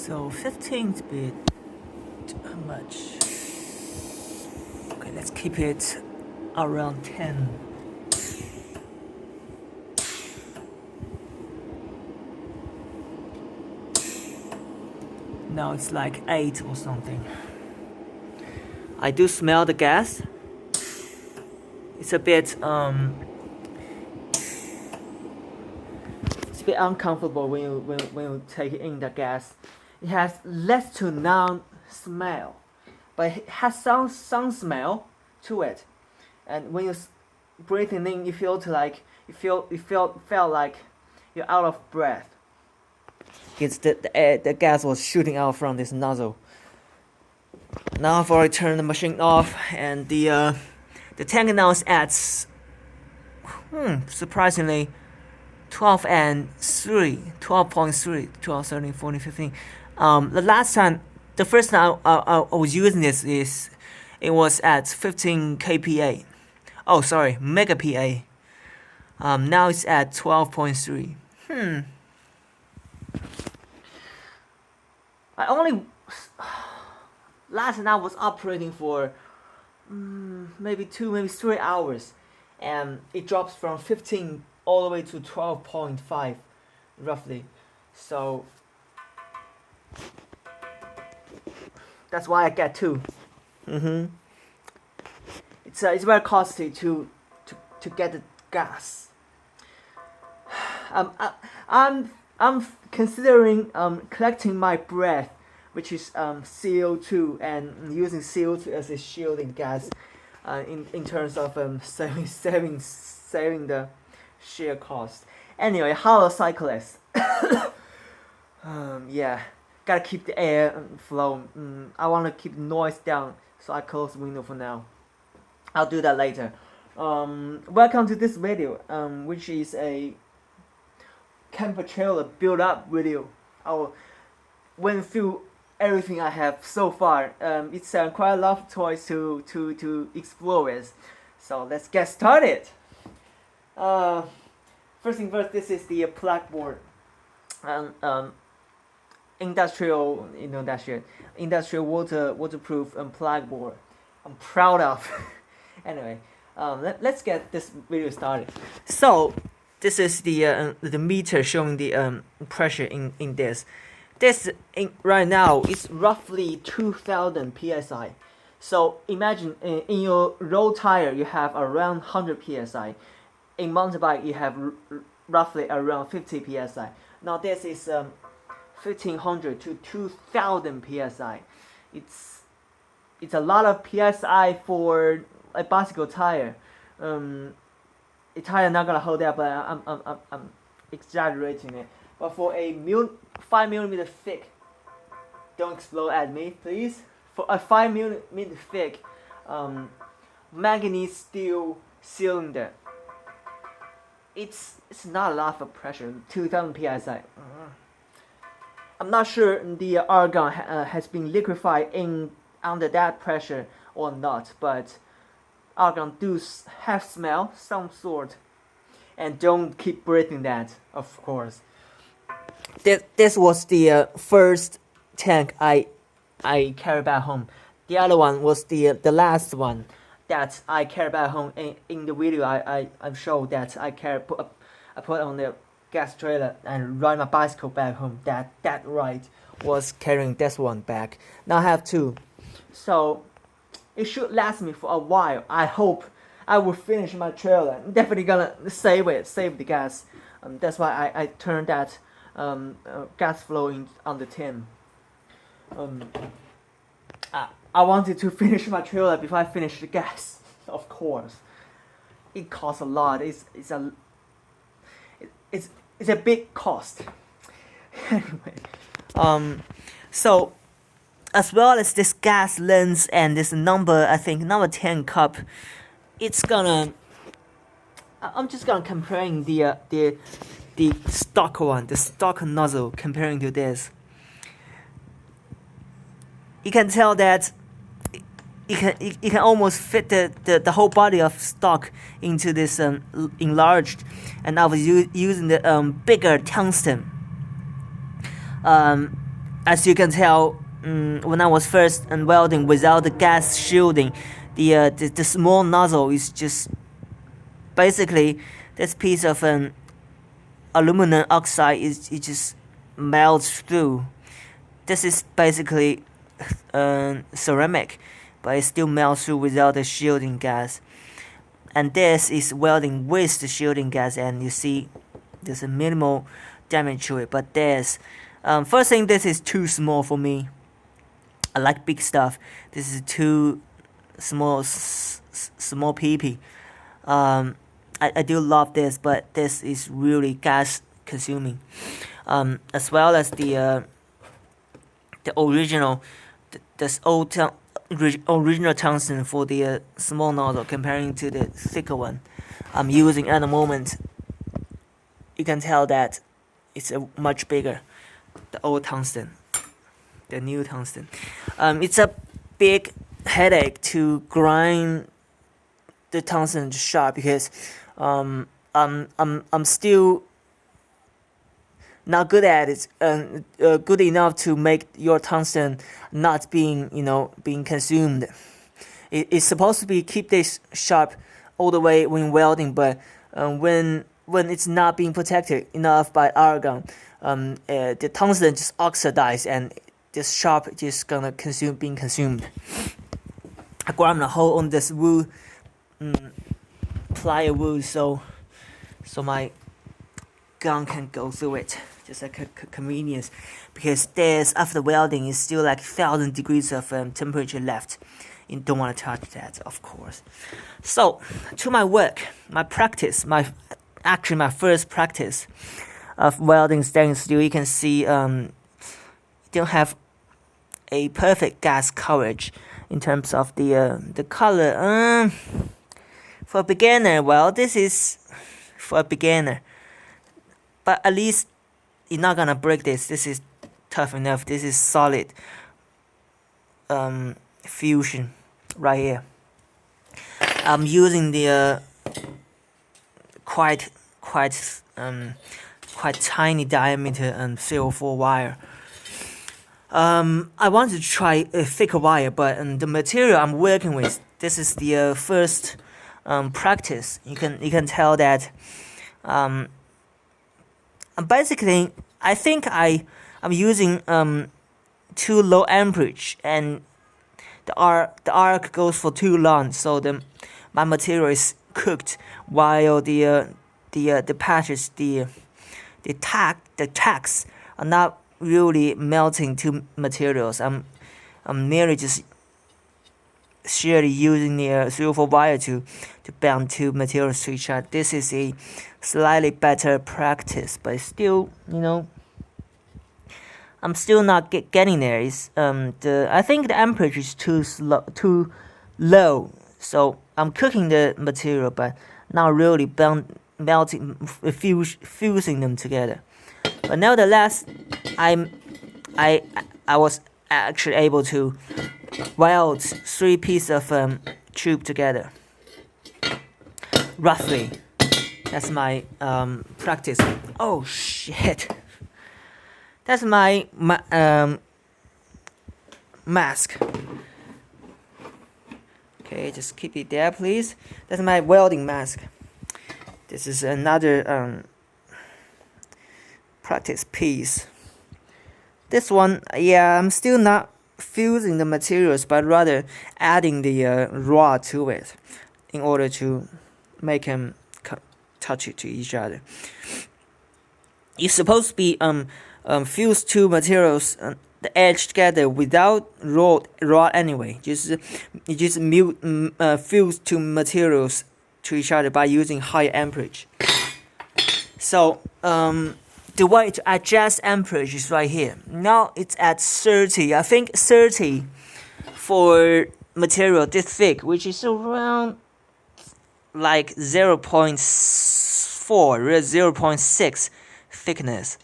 So 15 is a bit much. Okay, let's keep it around 10. Now it's like 8 or something. I do smell the gas. It's a bit it's a bit uncomfortable when you take in the gas. It has less to none smell, but it has some smell to it. And when you breathing in, you feel felt like you're out of breath. It's the gas was shooting out from this nozzle. Now I've already turned the machine off, and the tank now is at surprisingly 12.3, 12, 13, 14, 15. The first time I was using this it was at 15 kPa. Oh, sorry, mega PA. Now it's at 12.3. I only last night was operating for maybe 2, maybe 3 hours, and it drops from 15 all the way to 12.5 roughly. So that's why I get 2. It's very costly to get the gas. I'm considering collecting my breath, which is CO2, and using CO2 as a shielding gas, in terms of saving the sheer cost. Anyway, how a cyclist. Yeah, gotta keep the air flow. I want to keep the noise down, so I close the window for now. I'll do that later. Welcome to this video, which is a camper trailer build up video. I went through everything I have so far. It's quite a lot of toys to explore with. So let's get started. First thing first, this is the plug board. Industrial, you know that shit. Industrial waterproof plug board. I'm proud of. Anyway, let's get this video started. So this is the meter showing the pressure in this. This right now is roughly 2000 psi. So imagine in your road tire you have around 100 psi. In mountain bike you have roughly around 50 psi. Now this is 1500 to 2000 psi. It's a lot of psi for a bicycle tire. A tire not gonna hold that, but I'm exaggerating it. But for a 5mm thick, don't explode at me, please. For a 5mm thick manganese steel cylinder, it's not a lot of pressure. 2000 psi. I'm not sure the argon has been liquefied under that pressure or not, but argon do have smell some sort, and don't keep breathing that, of course. This was the first tank I carried back home. The other one was the last one that I carried back home. In the video I showed that I put on the gas trailer and ride my bicycle back home. That ride was carrying this one back. Now I have 2, so it should last me for a while. I hope I will finish my trailer. I'm definitely gonna save the gas. That's why I turned that gas flow on the tin. I wanted to finish my trailer before I finish the gas. Of course, it costs a lot. It's a big cost. Anyway, so as well as this gas lens and this number 10 cup, I'm just gonna comparing the stock one, the stock nozzle, comparing to this. You can tell that you can almost fit the whole body of stock into this enlarged, and I was using the bigger tungsten. as you can tell, when I was first welding without the gas shielding, the small nozzle is just basically this piece of aluminum oxide it just melts through. This is basically ceramic, but it still melts through without the shielding gas. And this is welding with the shielding gas, and you see there's a minimal damage to it. But there's first thing, this is too small for me. I like big stuff. This is too small PP. I do love this, but this is really gas consuming. As well as the original, this original tungsten for the small nozzle comparing to the thicker one I'm using at the moment. You can tell that it's a much bigger, the old tungsten, the new tungsten. It's a big headache to grind the tungsten sharp because I'm still not good at it, good enough to make your tungsten not being consumed. It's supposed to be keep this sharp all the way when welding, but when it's not being protected enough by argon, the tungsten just oxidize and this sharp just gonna being consumed. I grabbed a hole on this wood, plywood, so my gun can go through it, just like a convenience, because there's after welding is still like 1,000 degrees of temperature left. You don't want to touch that, of course. So to my work, my practice, my first practice of welding stainless steel, you can see don't have a perfect gas coverage in terms of the color. For a beginner, well, this is for a beginner, but at least you're not gonna break this. This is tough enough. This is solid fusion right here. I'm using the quite tiny diameter silver 4 wire. I want to try a thicker wire, but the material I'm working with, this is the first practice. You can tell that basically I think I'm using too low amperage, and the arc goes for too long, so my material is cooked while the patches, the tacks are not really melting to materials. I'm merely just sheerly using the silver wire to bond two materials to each other. This is a slightly better practice, but still, I'm still not getting there. It's I think the amperage is too low, so I'm cooking the material, but not really fusing them together. But nevertheless, I was actually able to weld 3 pieces of tube together. Roughly, that's my practice. Oh shit! That's my mask. Okay, just keep it there, please. That's my welding mask. This is another practice piece. This one, yeah, I'm still not fusing the materials, but rather adding the rod to it in order to make them touch it to each other. It's supposed to be fuse two materials the edge together without rod anyway. You just fuse two materials to each other by using high amperage. So the way to adjust amperage is right here. Now it's at 30. I think 30 for material this thick, which is around like 0.4 or 0.6 thickness.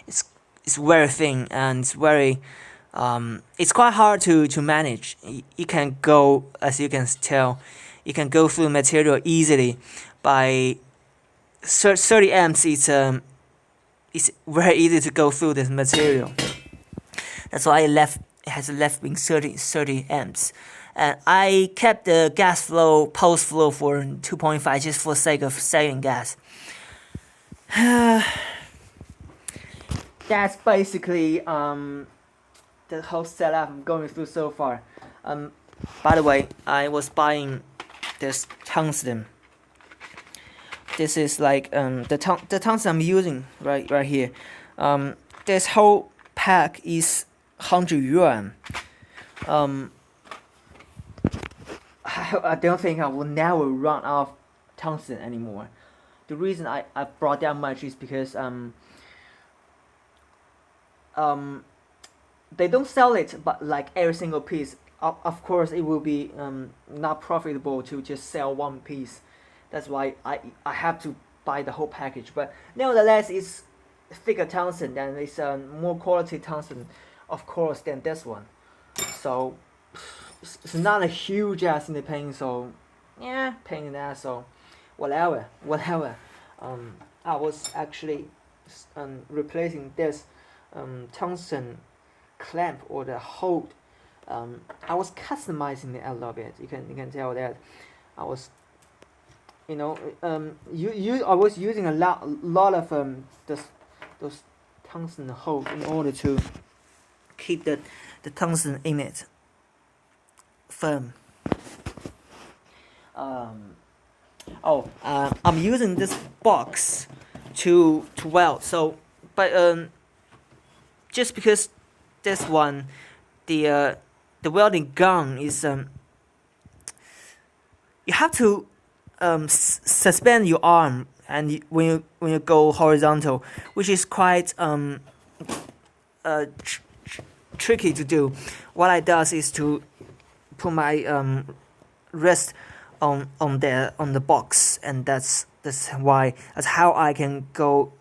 It's very thin, and it's very it's quite hard to manage. You can go, as you can tell, you can go through material easily. By 30 amps, it's very easy to go through this material. That's why it has a left being 30 amps. And I kept the gas flow, pulse flow for 2.5 just for sake of saving gas. That's basically the whole setup I'm going through so far. By the way, I was buying this tungsten. This is like the tungsten I'm using right here. This whole pack is 100 yuan. I don't think I will never run out of tungsten anymore. The reason I brought that much is because they don't sell it, but like every single piece. Of course, it will be not profitable to just sell one piece. That's why I have to buy the whole package. But nevertheless, it's thicker tungsten and it's more quality tungsten, of course, than this one. So it's not a huge ass in the pain. So yeah, pain in the ass. So whatever. I was actually replacing this tungsten clamp or the hold. I was customizing it a little bit. You can tell that I was, I was using a lot of those tungsten holes in order to keep the tungsten in it firm. I'm using this box to weld. So, but just because this one, the welding gun is you have to suspend your arm and when you go horizontal, which is quite tricky to do. What I does is to put my wrist on the box, and that's how I can go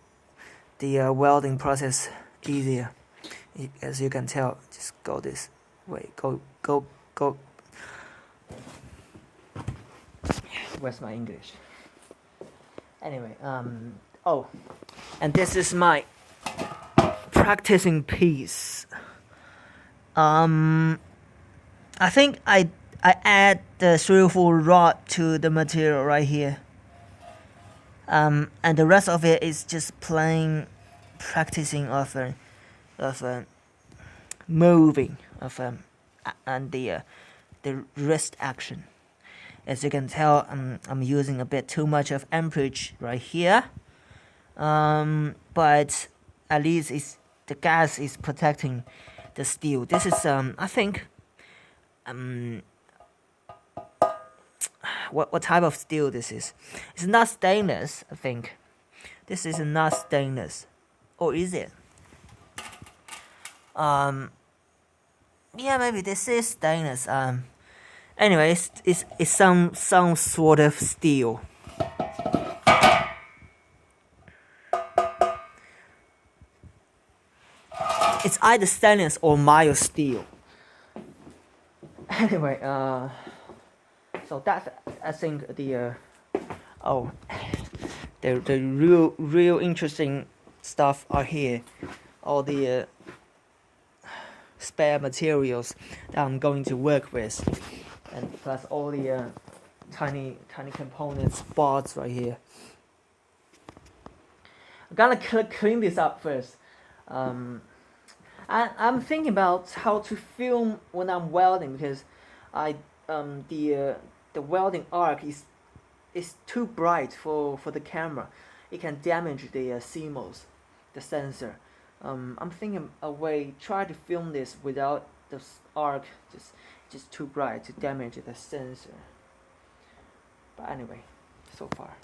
the welding process easier. As you can tell, just go this way. Go. Where's my English? Anyway, and this is my practicing piece. I think I add the 3/4 rod to the material right here. And the rest of it is just plain practicing of moving and the wrist action. As you can tell, I'm using a bit too much of amperage right here, but at least the gas is protecting the steel. This is I think what type of steel this is? It's not stainless. I think this is not stainless, or is it? Yeah, maybe this is stainless. Anyway, it's some sort of steel. It's either stainless or mild steel. Anyway, so that's, I think, the real interesting stuff are here. All the spare materials that I'm going to work with, and plus all the tiny components, parts right here. I'm gonna clean this up first. I'm thinking about how to film when I'm welding, because the welding arc is too bright for the camera. It can damage the CMOS, the sensor. I'm thinking a way try to film this without the arc just too bright to damage the sensor. But anyway, so far.